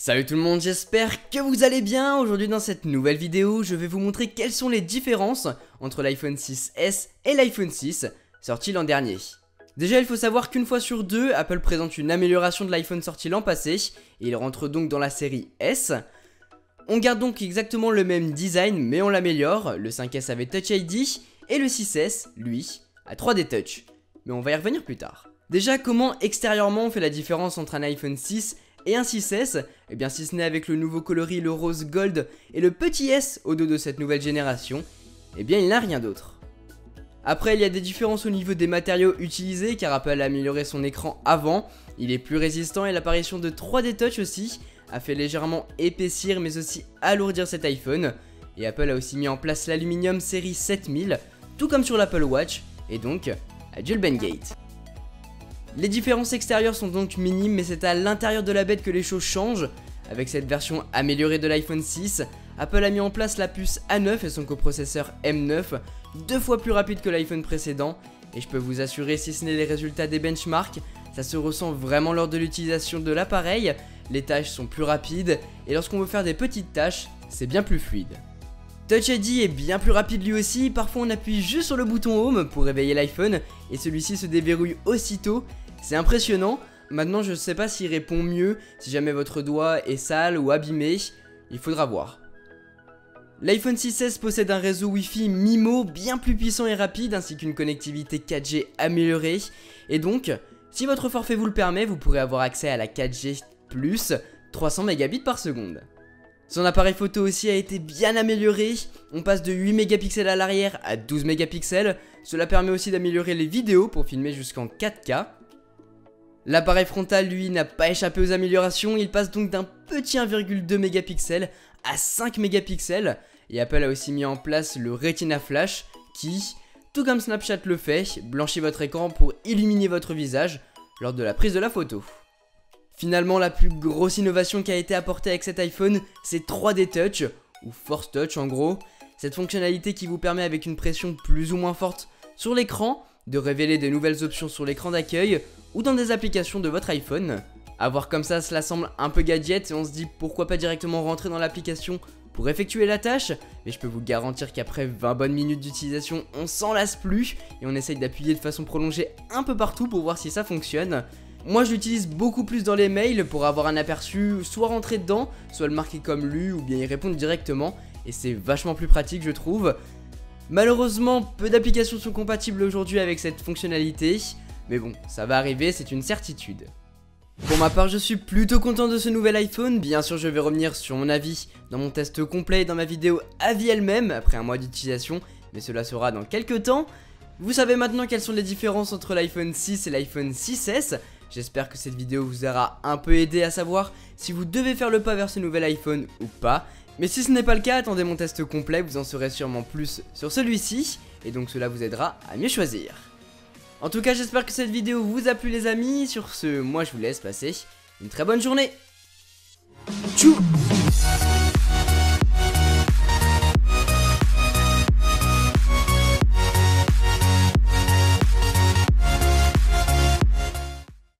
Salut tout le monde, j'espère que vous allez bien. Aujourd'hui dans cette nouvelle vidéo, je vais vous montrer quelles sont les différences entre l'iPhone 6S et l'iPhone 6 sorti l'an dernier. Déjà il faut savoir qu'une fois sur deux, Apple présente une amélioration de l'iPhone sorti l'an passé et il rentre donc dans la série S. On garde donc exactement le même design mais on l'améliore. Le 5S avait Touch ID et le 6S, lui, a 3D Touch. Mais on va y revenir plus tard. Déjà, comment extérieurement on fait la différence entre un iPhone 6 et un 6S? Eh bien si ce n'est avec le nouveau coloris, le rose gold et le petit S au dos de cette nouvelle génération, eh bien il n'a rien d'autre. Après il y a des différences au niveau des matériaux utilisés car Apple a amélioré son écran avant, il est plus résistant et l'apparition de 3D Touch aussi a fait légèrement épaissir mais aussi alourdir cet iPhone. Et Apple a aussi mis en place l'aluminium série 7000, tout comme sur l'Apple Watch, et donc adieu le Bendgate. Les différences extérieures sont donc minimes mais c'est à l'intérieur de la bête que les choses changent. Avec cette version améliorée de l'iPhone 6, Apple a mis en place la puce A9 et son coprocesseur M9, 2 fois plus rapide que l'iPhone précédent. Et je peux vous assurer, si ce n'est les résultats des benchmarks, ça se ressent vraiment lors de l'utilisation de l'appareil. Les tâches sont plus rapides et lorsqu'on veut faire des petites tâches, c'est bien plus fluide. Touch ID est bien plus rapide lui aussi, parfois on appuie juste sur le bouton Home pour réveiller l'iPhone et celui-ci se déverrouille aussitôt. C'est impressionnant. Maintenant je sais pas s'il répond mieux, si jamais votre doigt est sale ou abîmé, il faudra voir. L'iPhone 6S possède un réseau Wi-Fi MIMO bien plus puissant et rapide ainsi qu'une connectivité 4G améliorée. Et donc, si votre forfait vous le permet, vous pourrez avoir accès à la 4G+, 300 Mbps par seconde. Son appareil photo aussi a été bien amélioré, on passe de 8 mégapixels à l'arrière à 12 mégapixels, cela permet aussi d'améliorer les vidéos pour filmer jusqu'en 4K. L'appareil frontal lui n'a pas échappé aux améliorations, il passe donc d'un petit 1,2 mégapixels à 5 mégapixels et Apple a aussi mis en place le Retina Flash qui, tout comme Snapchat le fait, blanchit votre écran pour illuminer votre visage lors de la prise de la photo. Finalement, la plus grosse innovation qui a été apportée avec cet iPhone, c'est 3D Touch, ou Force Touch en gros. Cette fonctionnalité qui vous permet avec une pression plus ou moins forte sur l'écran, de révéler de nouvelles options sur l'écran d'accueil, ou dans des applications de votre iPhone. À voir comme ça, cela semble un peu gadget et on se dit pourquoi pas directement rentrer dans l'application pour effectuer la tâche. Mais je peux vous garantir qu'après 20 bonnes minutes d'utilisation, on s'en lasse plus et on essaye d'appuyer de façon prolongée un peu partout pour voir si ça fonctionne. Moi je l'utilise beaucoup plus dans les mails pour avoir un aperçu, soit rentrer dedans, soit le marquer comme lu ou bien y répondre directement. Et c'est vachement plus pratique je trouve. Malheureusement, peu d'applications sont compatibles aujourd'hui avec cette fonctionnalité. Mais bon, ça va arriver, c'est une certitude. Pour ma part, je suis plutôt content de ce nouvel iPhone. Bien sûr, je vais revenir sur mon avis dans mon test complet et dans ma vidéo avis elle-même après un mois d'utilisation. Mais cela sera dans quelques temps. Vous savez maintenant quelles sont les différences entre l'iPhone 6 et l'iPhone 6S. J'espère que cette vidéo vous aura un peu aidé à savoir si vous devez faire le pas vers ce nouvel iPhone ou pas. Mais si ce n'est pas le cas, attendez mon test complet, vous en saurez sûrement plus sur celui-ci. Et donc cela vous aidera à mieux choisir. En tout cas, j'espère que cette vidéo vous a plu les amis. Sur ce, moi je vous laisse passer une très bonne journée. Tchou!